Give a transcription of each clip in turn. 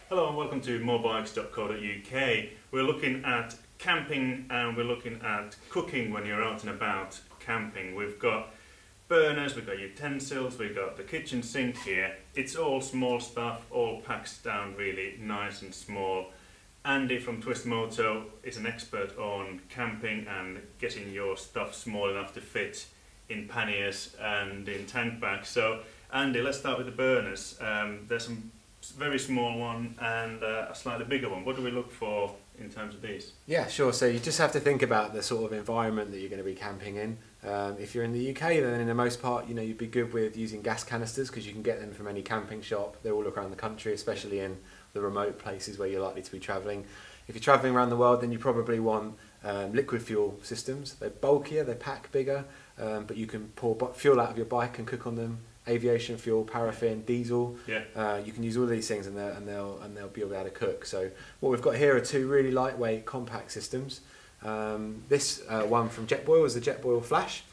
Hello and welcome to MoreBikes.co.uk. We're looking at camping and we're looking at cooking when you're out and about camping. We've got burners, we've got utensils, we've got the kitchen sink here. It's all small stuff, all packed down really nice and small. Andy from Twist Moto is an expert on camping and getting your stuff small enough to fit in panniers and in tank bags. So Andy, let's start with the burners. There's some very small one and a slightly bigger one. What do we look for in terms of these? Yeah, sure. So you just have to think about the sort of environment that you're going to be camping in. If you're in the UK, then in the most part, you'd be good with using gas canisters because you can get them from any camping shop. They're all around the country, especially in the remote places where you're likely to be travelling. If you're travelling around the world, then you probably want liquid fuel systems. They're bulkier, they pack bigger, but you can pour fuel out of your bike and cook on them. Aviation fuel, paraffin, diesel. Yeah. You can use all of these things and they'll be able to cook. So what we've got here are two really lightweight compact systems. This one from Jetboil is the Jetboil Flash.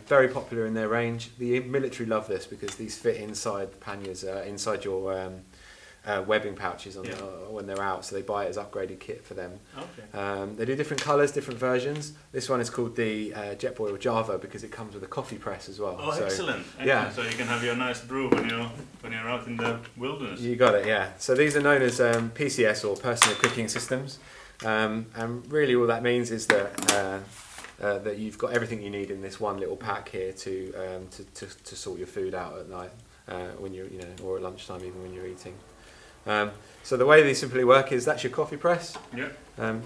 Very popular in their range. The military love this because these fit inside the panniers, inside your webbing pouches when they're out, so they buy it as upgraded kit for them. Okay. They do different colours, different versions. This one is called the Jetboil Java because it comes with a coffee press as well. Oh, so, excellent. Yeah. So you can have your nice brew when you're out in the wilderness. You got it, yeah. So these are known as PCS or personal cooking systems, and really all that means is that that you've got everything you need in this one little pack here to sort your food out at night when you're or at lunchtime even when you're eating. So the way these simply work is that's your coffee press. Yep.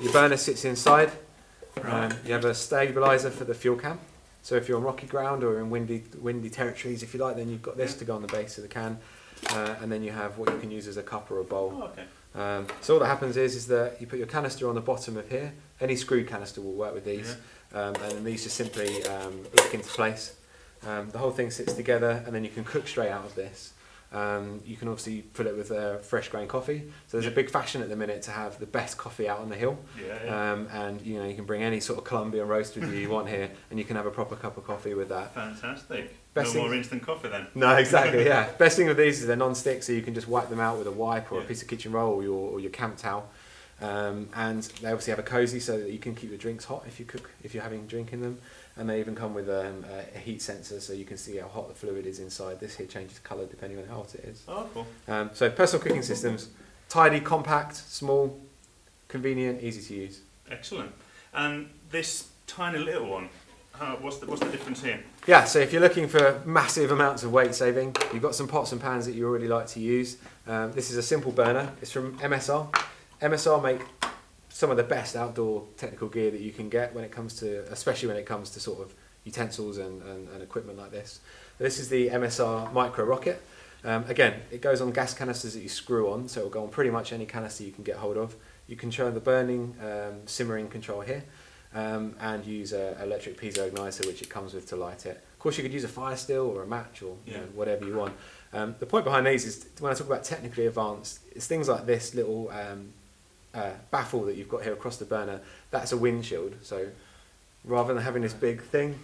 Your burner sits inside. Right. You have a stabilizer for the fuel can. So if you're on rocky ground or in windy territories, if you like, then you've got this to go on the base of the can, and then you have what you can use as a cup or a bowl. Oh, okay. So all that happens is that you put your canister on the bottom of here. Any screw canister will work with these, and these just simply lock into place. The whole thing sits together, and then you can cook straight out of this. You can obviously fill it with fresh grain coffee. So there's a big fashion at the minute to have the best coffee out on the hill. And you can bring any sort of Colombian roast with you want here, and you can have a proper cup of coffee with that. Fantastic. No more instant coffee then. No, exactly. Yeah. Best thing with these is they're non-stick, so you can just wipe them out with a wipe or a piece of kitchen roll or your camp towel. And they obviously have a cozy so that you can keep your drinks hot if you're having a drink in them. And they even come with a heat sensor so you can see how hot the fluid is inside. This here changes colour depending on how hot it is. Oh, cool. So personal cooking systems, tidy, compact, small, convenient, easy to use. Excellent. And this tiny little one, what's the difference here? Yeah, so if you're looking for massive amounts of weight saving, you've got some pots and pans that you already like to use. This is a simple burner. It's from MSR. MSR make some of the best outdoor technical gear that you can get especially when it comes to sort of utensils and equipment like this. This is the Msr Micro Rocket. Again, it goes on gas canisters that you screw on, so it will go on pretty much any canister you can get hold of. You can control the burning, simmering control here, and use an electric piezo igniter which it comes with to light it. Of course, you could use a fire still or a match or whatever you want. The point behind these is, when I talk about technically advanced, it's things like this little baffle that you've got here across the burner. That's a windshield, so rather than having this big thing,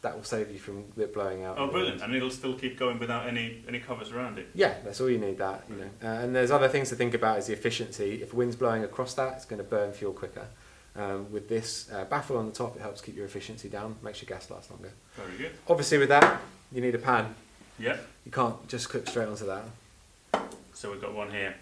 that will save you from it blowing out. Oh, brilliant! And it'll still keep going without any covers around it. Yeah, that's all you need. And there's other things to think about is the efficiency. If wind's blowing across that, it's going to burn fuel quicker. With this baffle on the top, it helps keep your efficiency down, makes your gas last longer. Very good. Obviously, with that, you need a pan. Yeah. You can't just cook straight onto that. So we've got one here.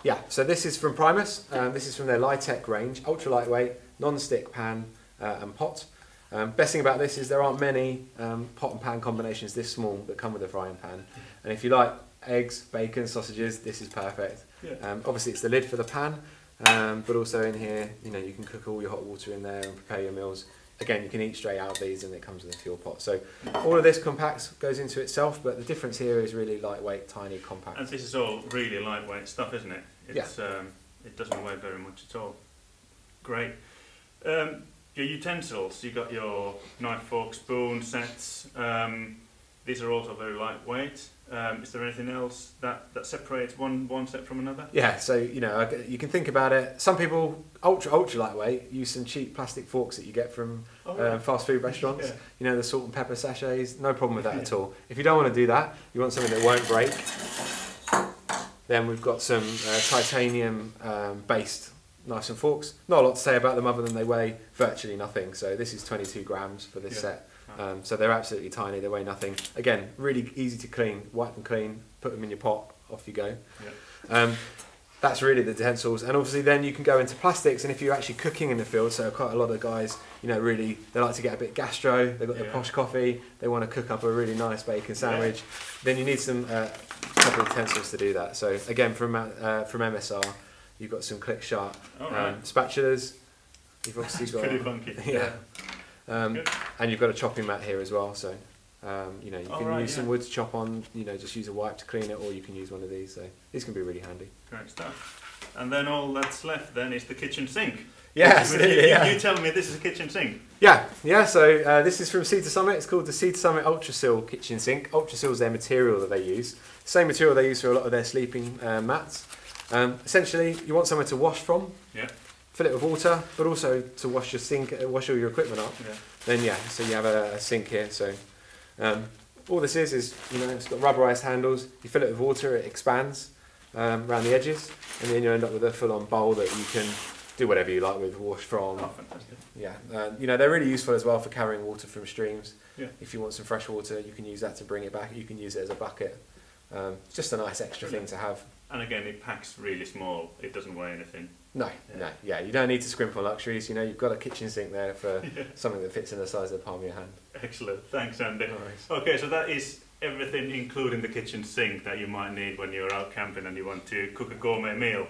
Yeah, so this is from Primus. This is from their Litech range, ultra lightweight, non-stick pan and pot. Best thing about this is there aren't many pot and pan combinations this small that come with a frying pan. And if you like eggs, bacon, sausages, this is perfect. Yeah. Obviously it's the lid for the pan, but also in here, you can cook all your hot water in there and prepare your meals. Again, you can eat straight out of these and it comes with a fuel pot. So all of this compacts goes into itself, but the difference here is really lightweight, tiny, compact. And this is all really lightweight stuff, isn't it? It doesn't weigh very much at all. Great. Your utensils, you've got your knife, fork, spoon sets. These are also very lightweight. Is there anything else that separates one set from another? Yeah, so you can think about it. Some people ultra lightweight use some cheap plastic forks that you get from fast food restaurants. Yeah. The salt and pepper sachets. No problem with that at all. If you don't want to do that, you want something that won't break. Then we've got some titanium based knives and forks. Not a lot to say about them other than they weigh virtually nothing. So this is 22 grams for this set. So they're absolutely tiny, they weigh nothing. Again, really easy to clean, wipe them clean, put them in your pot, off you go. That's really the utensils, and obviously then you can go into plastics, and if you're actually cooking in the field, so quite a lot of guys, you know, really, they like to get a bit gastro, they've got their posh coffee, they want to cook up a really nice bacon sandwich, then you need some couple of utensils to do that. So again, from MSR, you've got some click sharp spatulas, you've obviously got... pretty funky. And you've got a chopping mat here as well, so you know, you can use some wood to chop on, you know, just use a wipe to clean it, or you can use one of these, so these can be really handy. Great stuff. And then all that's left then is the kitchen sink. Yeah, absolutely, you tell me this is a kitchen sink. So this is from Sea to Summit. It's called the Sea to Summit Ultra Sill kitchen sink. Ultra Sill is their material that they use. Same material they use for a lot of their sleeping mats. Essentially, you want somewhere to wash from. Fill it with water, but also to wash your sink, wash all your equipment up. Then so you have a sink here. So all this is, you know, it's got rubberized handles. You fill it with water, it expands around the edges, and then you end up with a full-on bowl that you can do whatever you like with, wash from. Oh, fantastic. You know, they're really useful as well for carrying water from streams. Yeah. If you want some fresh water, you can use that to bring it back. You can use it as a bucket. It's just a nice extra thing to have. And again, it packs really small. It doesn't weigh anything. No. You don't need to scrimp on luxuries. You know, you've got a kitchen sink there for something that fits in the size of the palm of your hand. Excellent. Thanks, Andy. No worries. Okay, so that is everything, including the kitchen sink that you might need when you're out camping and you want to cook a gourmet meal.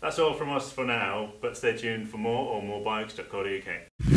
That's all from us for now, but stay tuned for more on morebikes.co.uk.